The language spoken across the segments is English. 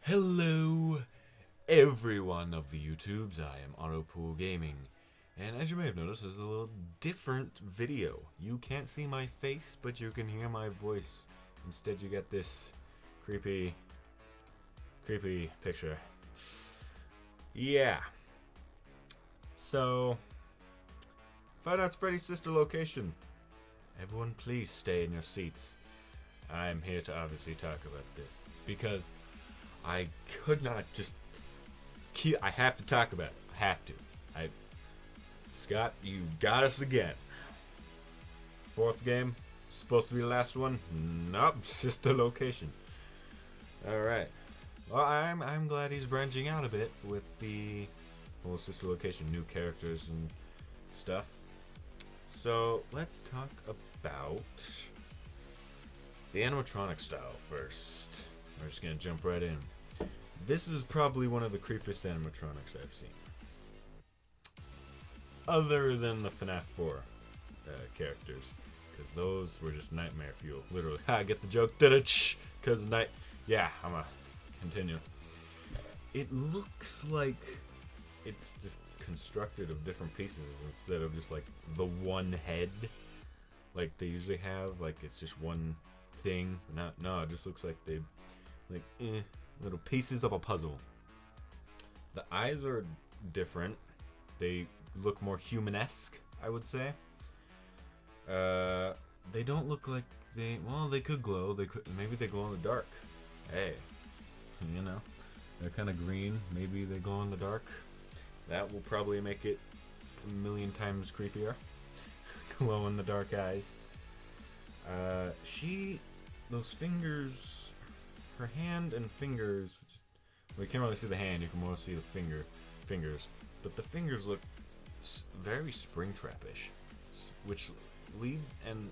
Hello, everyone of the YouTubes. I am Autopool Gaming, and as you may have noticed, there's a little different video. You can't see my face, but you can hear my voice. Instead, you get this creepy picture. Yeah. So, Five Nights at Freddy's sister location. Everyone, please stay in your seats. I'm here to obviously talk about this because I could not just keep. I have to talk about it. I have to. Scott, you got us again. Fourth game, supposed to be the last one. Nope, it's just a location. All right. Well, I'm glad he's branching out a bit with the whole sister location, new characters and stuff. So let's talk about the animatronic style first. We're just gonna jump right in. This is probably one of the creepiest animatronics I've seen. Other than the FNAF 4 characters. Because those were just nightmare fuel. Literally. Ha, get the joke? Because yeah, I'm gonna continue. It looks like it's just constructed of different pieces instead of just like the one head. Like they usually have. Like it's just one thing. No, it just looks like they little pieces of a puzzle. The eyes are different. They look more human-esque, I would say. They don't look like they could glow. Maybe they glow in the dark. Hey, you know, they're kind of green. Maybe they glow in the dark. That will probably make it a million times creepier. Glow in the dark eyes. Those fingers, her hand and fingers, we can't really see the hand, you can more see the fingers, but the fingers look very Springtrap-ish, which and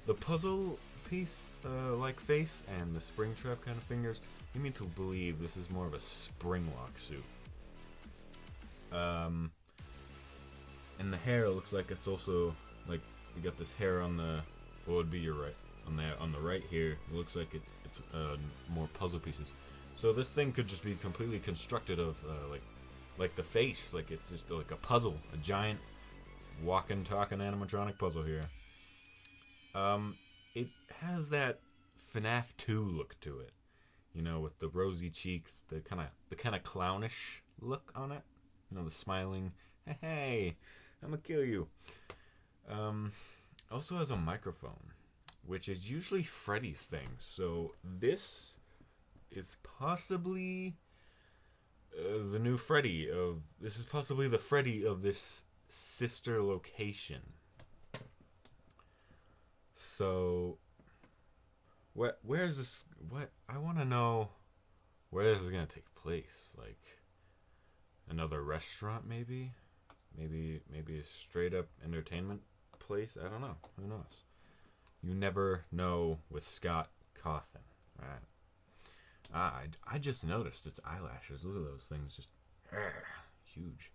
the puzzle piece like face and the Springtrap kind of fingers lead me to believe this is more of a Springlock suit. And the hair looks like it's also like you got this hair on the what would be your right on the right here. It looks like it's more puzzle pieces. So this thing could just be completely constructed of like the face, like it's just like a puzzle, a giant walking, talking animatronic puzzle here. It has that FNAF 2 look to it, you know, with the rosy cheeks, the kind of clownish look on it. You know, the smiling, hey, I'm gonna kill you. Also has a microphone, which is usually Freddy's thing. So this is possibly the new Freddy of. This is possibly the Freddy of this sister location. So, where's this? What I want to know, where this is gonna take place? Like another restaurant, maybe? Maybe a straight up entertainment place. I don't know. Who knows? You never know with Scott Cawthon, right? I just noticed its eyelashes. Look at those things, just huge.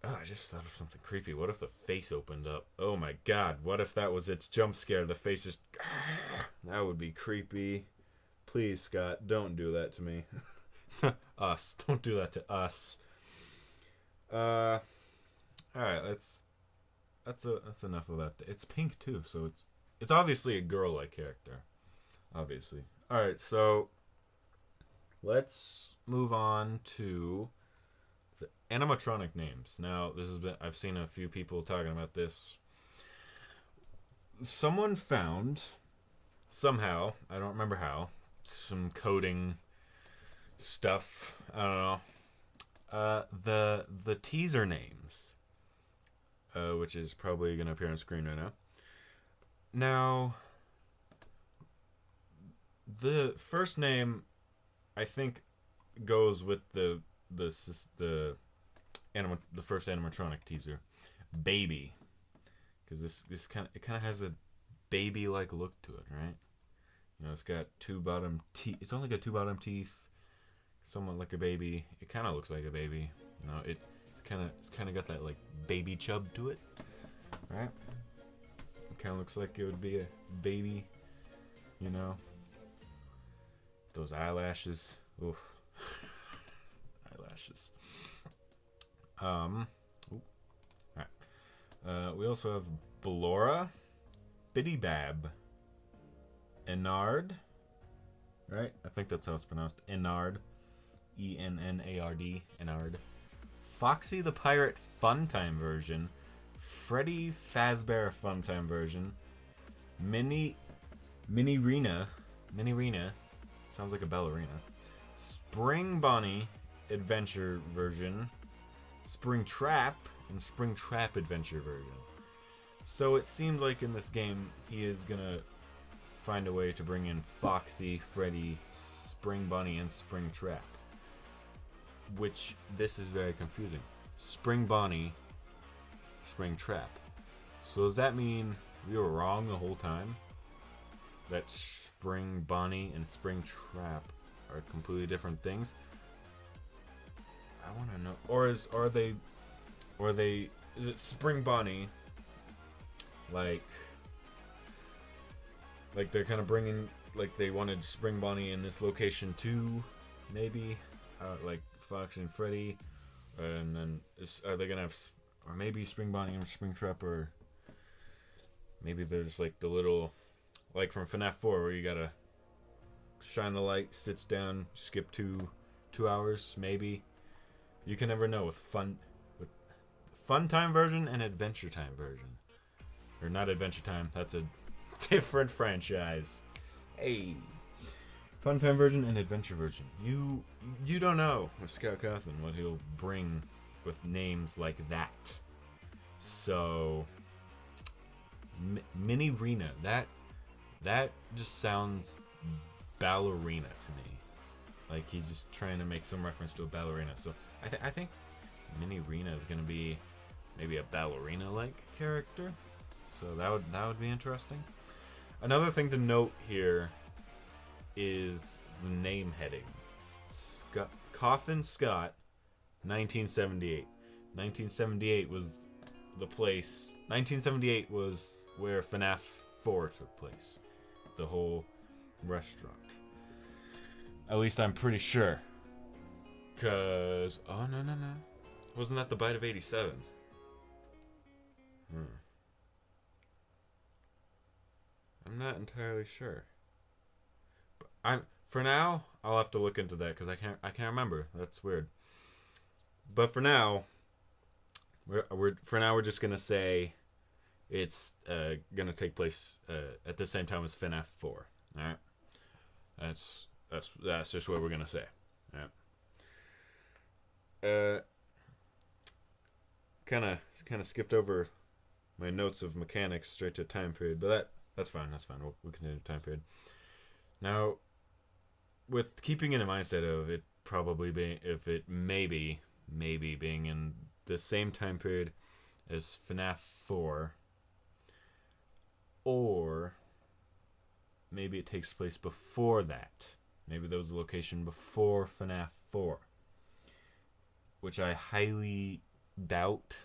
Oh, I just thought of something creepy. What if the face opened up? Oh my god, what if that was its jump scare? The face just... That would be creepy. Please, Scott, don't do that to me. Us. Don't do that to us. Alright, that's enough about that. It's pink too, so it's obviously a girl-like character. Obviously. Alright, so let's move on to the animatronic names. Now, I've seen a few people talking about this. Someone found somehow, I don't remember how, some coding stuff. I don't know. The teaser names, which is probably going to appear on screen right now. Now, the first name, I think, goes with the first animatronic teaser, Baby, because this kind of has a baby-like look to it, right? You know, it's got two bottom teeth. It's only got two bottom teeth. Somewhat like a baby. It kind of looks like a baby. You know, it's kind of got that like baby chub to it, right? It kind of looks like it would be a baby. You know, those eyelashes. Oof. Eyelashes. Ooh. Alright. We also have Ballora, Bidybab, Ennard. Right? I think that's how it's pronounced. Ennard. Ennard. Ennard. Foxy the Pirate Funtime version. Freddy Fazbear Funtime version. Mini Rena. Sounds like a ballerina. Spring Bonnie Adventure version. Spring Trap and Spring Trap Adventure version. So it seems like in this game he is gonna find a way to bring in Foxy, Freddy, Spring Bonnie, and Spring Trap. Which, this is very confusing. Spring Bonnie, Spring Trap. So does that mean we were wrong the whole time? That Spring Bonnie and Spring Trap are completely different things? I want to know. Or is it Spring Bonnie? Like they're kind of bringing, like they wanted Spring Bonnie in this location too, maybe, like Fox and Freddy, and then are they gonna have, or maybe Spring Bonnie and Spring Trap, or maybe there's like the little, like from FNAF 4 where you gotta shine the light, sits down, skip two hours, maybe. You can never know with Fun Time version and Adventure Time version. Or not Adventure Time, that's a different franchise. Hey. Fun Time version and Adventure version. You don't know with Scout Cawthon what he'll bring with names like that. So Mini Rena, that just sounds ballerina to me. Like he's just trying to make some reference to a ballerina. So I think Mini Rena is gonna be maybe a ballerina-like character. So that would be interesting. Another thing to note here is the name heading. Cawthon Scott, 1978. 1978 was the place. 1978 was where FNAF 4 took place. The whole restaurant. At least I'm pretty sure. Cause oh no. Wasn't that the bite of 87? I'm not entirely sure. But for now, I'll have to look into that because I can't remember. That's weird. But for now, we're just gonna say it's gonna take place at the same time as FNAF 4. All right, that's just what we're gonna say. All right. Kind of skipped over my notes of mechanics straight to time period, but that's fine. We'll continue the time period. Now, with keeping in the mindset of it probably being, if it maybe being in the same time period as FNAF 4, or maybe it takes place before that. Maybe there was a location before FNAF 4, which I highly doubt,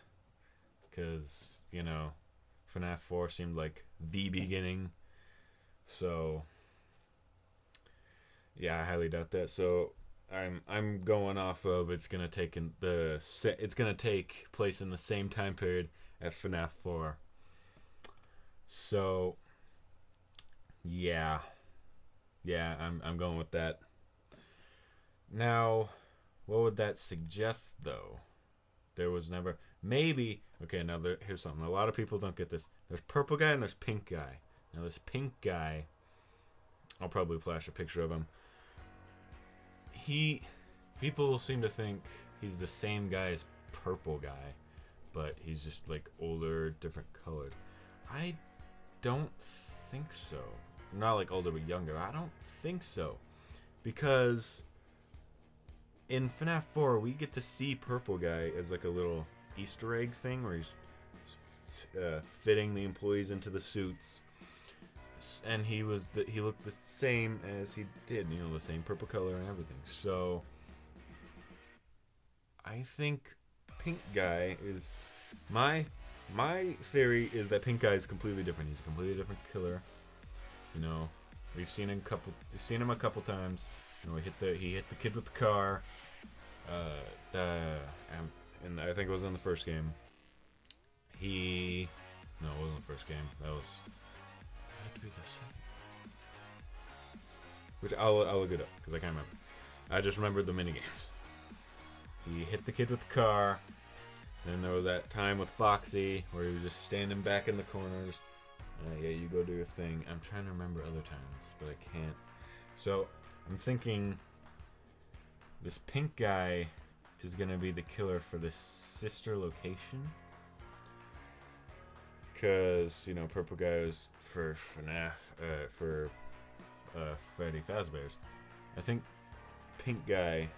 because, you know, FNAF 4 seemed like the beginning. So yeah, I highly doubt that. So I'm going off of it's gonna take place in the same time period as FNAF 4. So yeah, I'm going with that. Now, what would that suggest though? There was never, maybe, okay, now here's something. A lot of people don't get this. There's purple guy and there's pink guy. Now this pink guy, I'll probably flash a picture of him. People seem to think he's the same guy as purple guy, but he's just like older, different colored. I don't think so. Not like older but younger. I don't think so. Because in FNAF 4, we get to see purple guy as like a little Easter egg thing where he's fitting the employees into the suits, and he looked the same as he did, you know, the same purple color and everything. So I think pink guy is my theory is that pink guy is completely different. He's a completely different killer. You know, We've seen him a couple times. You know, he hit the kid with the car. And I think it was in the first game. No, it wasn't the first game. That had to be the second. Which I'll look it up because I can't remember. I just remember the minigames. He hit the kid with the car. Then there was that time with Foxy where he was just standing back in the corners. Yeah, you go do your thing. I'm trying to remember other times, but I can't. So I'm thinking this pink guy is gonna be the killer for this sister location. Cause, you know, purple guy is for FNAF, for Freddy Fazbear's. I think pink guy.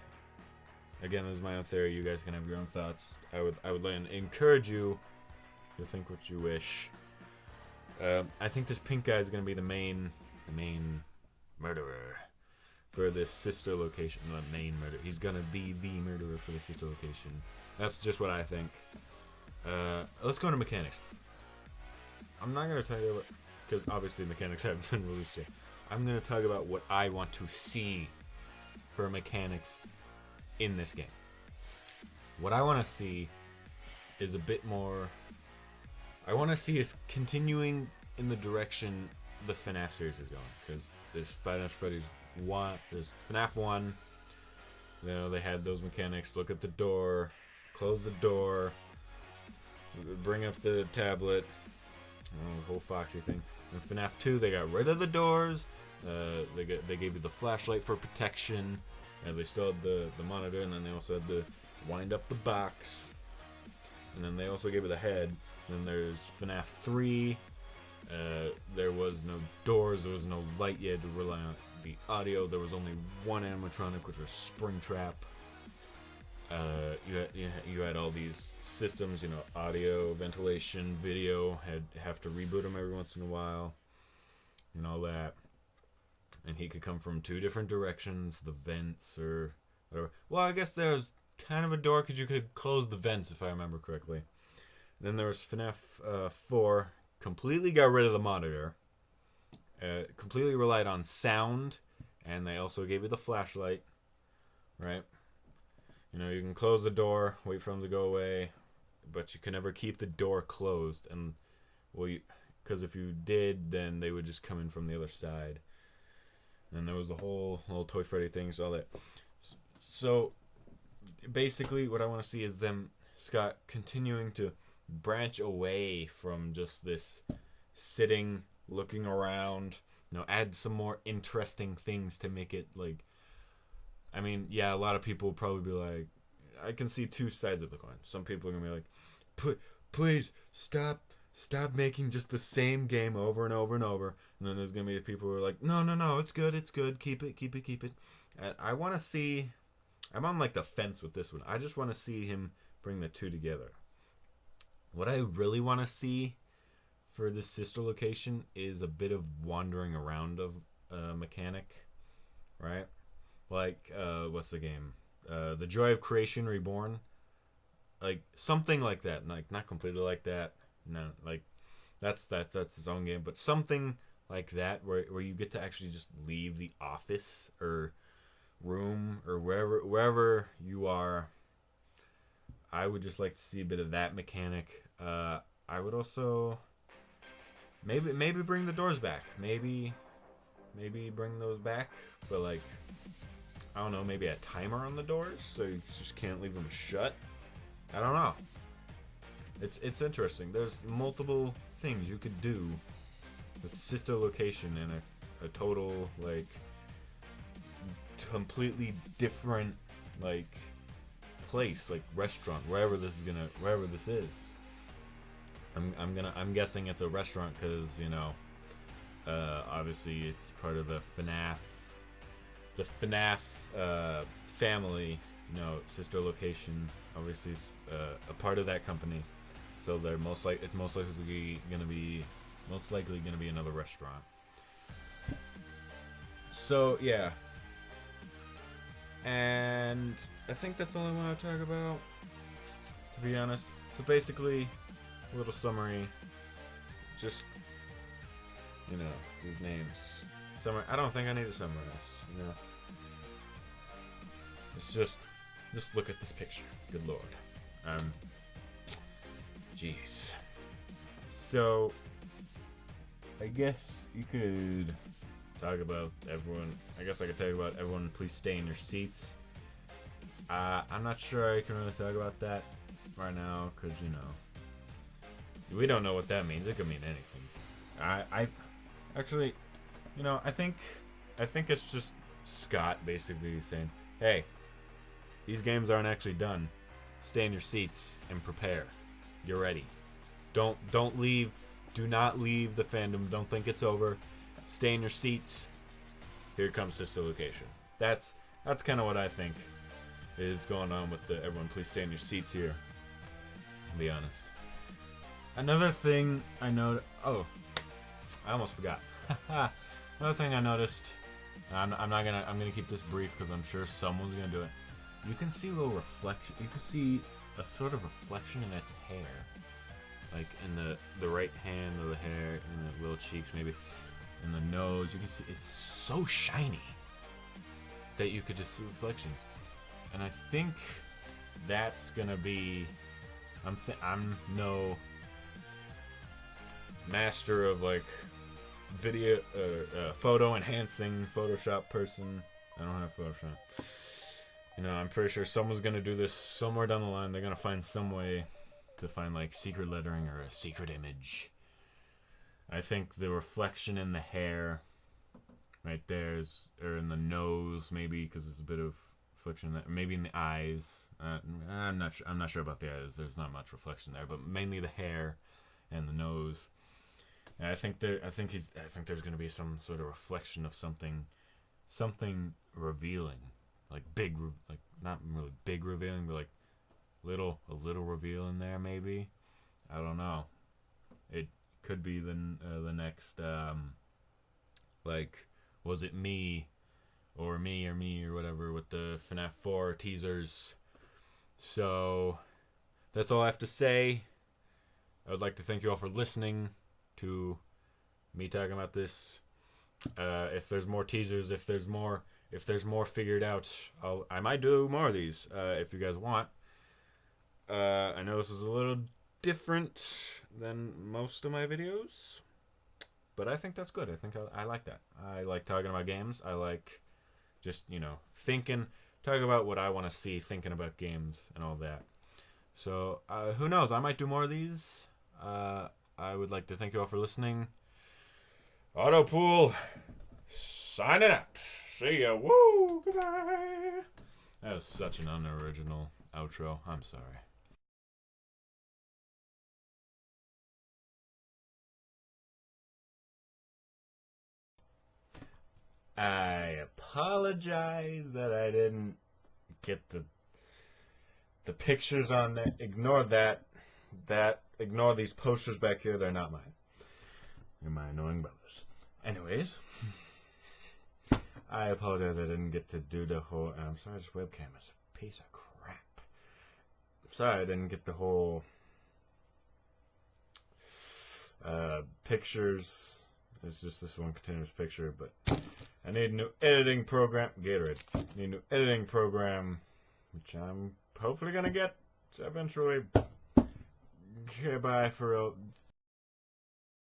Again, this is my own theory. You guys can have your own thoughts. I would encourage you to think what you wish. I think this pink guy is gonna be the main murderer for this sister location. Not main murderer. He's gonna be the murderer for the sister location. That's just what I think. Let's go into mechanics. I'm not gonna tell you what, because obviously mechanics haven't been released yet. I'm gonna talk about what I want to see for mechanics in this game. What I want to see is a bit more. I want to see us continuing in the direction the FNAF series is going, because there's FNAF Freddy's 1, there's FNAF 1. You know, they had those mechanics. Look at the door, close the door, bring up the tablet. The whole Foxy thing. In FNAF 2, they got rid of the doors. They gave you the flashlight for protection. And they still had the monitor, and then they also had to wind up the box. And then they also gave you the head. Then there's FNAF 3. There was no doors, there was no light. You had to rely on the audio. There was only one animatronic, which was Springtrap. You had all these systems, you know, audio, ventilation, video. Have to reboot them every once in a while, and all that. And he could come from 2 different directions, the vents or whatever. Well, I guess there's kind of a door because you could close the vents if I remember correctly. Then there was FNAF 4. Completely got rid of the monitor. Completely relied on sound, and they also gave you the flashlight, right? You know, you can close the door, wait for them to go away, but you can never keep the door closed. And well, because if you did, then they would just come in from the other side. And there was the whole little Toy Freddy things, all that. So basically, what I want to see is them, Scott, continuing to branch away from just this sitting, looking around. You know, add some more interesting things to make it like. I mean, yeah, a lot of people will probably be like, I can see 2 sides of the coin. Some people are gonna be like, please stop making just the same game over and over and over. And then there's gonna be the people who are like, no, it's good, keep it. And I want to see. I'm on like the fence with this one. I just want to see him bring the 2 together. What I really want to see for this sister location is a bit of wandering around of mechanic, right? Like what's the game? The Joy of Creation Reborn. Like something like that. Like not completely like that. No, like that's its own game, but something like that where you get to actually just leave the office or room or wherever you are. I would just like to see a bit of that mechanic. I would also maybe bring the doors back. Maybe bring those back, but like I don't know, maybe a timer on the doors so you just can't leave them shut. I don't know. It's interesting. There's multiple things you could do with sister location in a total like completely different like place, like restaurant, wherever this is. I'm guessing it's a restaurant because you know obviously it's part of the FNAF family, you know, sister location. Obviously is a part of that company, so they're it's most likely gonna be another restaurant. So yeah, and I think that's all I want to talk about, to be honest. So basically, a little summary. Just, you know, these names. summary. I don't think I need to summarize. You know, it's just look at this picture. Good lord. Jeez. So, I guess you could talk about everyone. I guess I could talk about everyone. Please stay in your seats. I'm not sure I can really talk about that right now, cause you know, we don't know what that means. It could mean anything. I actually, you know, I think it's just Scott basically saying, hey, these games aren't actually done. Stay in your seats and prepare. You're ready. Don't leave. Do not leave the fandom. Don't think it's over. Stay in your seats. Here comes Sister Location. That's kind of what I think is going on with the everyone please stay in your seats here. To be honest. Another thing I noticed. Oh, I almost forgot. Another thing I noticed. I'm gonna keep this brief because I'm sure someone's gonna do it. You can see a little reflection. You can see a sort of reflection in its hair, like in the right hand of the hair, in the little cheeks, maybe in the nose. You can see it's so shiny that you could just see reflections, and I think that's gonna be. I'm no master of like video photo enhancing Photoshop person. I don't have Photoshop. You know, I'm pretty sure someone's gonna do this somewhere down the line. They're gonna find some way to find like secret lettering or a secret image. I think the reflection in the hair right there is, or in the nose maybe, because there's a bit of reflection there. Maybe in the eyes. I'm not sure about the eyes. There's not much reflection there, but mainly the hair and the nose. And I think there's gonna be some sort of reflection of something revealing. Like big, like not really big revealing, but like a little reveal in there maybe. I don't know. It could be the next like, was it me or me or whatever with the FNAF 4 teasers. So that's all I have to say. I would like to thank you all for listening to me talking about this. If there's more teasers, if there's more figured out, I might do more of these if you guys want. I know this is a little different than most of my videos, but I think that's good. I think I like that. I like talking about games. I like just, you know, talking about what I want to see, thinking about games and all that. So who knows? I might do more of these. I would like to thank you all for listening. Autopool signing out. See ya. Woo! Goodbye. That was such an unoriginal outro. I'm sorry. I apologize that I didn't get the pictures on that. Ignore that. Ignore these posters back here. They're not mine. They're my annoying brothers. Anyways. I apologize I didn't get to do the whole... I'm sorry, this webcam is a piece of crap. I'm sorry I didn't get the whole... pictures. It's just this one continuous picture, but I need a new editing program. Gatorade. I need a new editing program, which I'm hopefully going to get eventually. Okay, bye for real.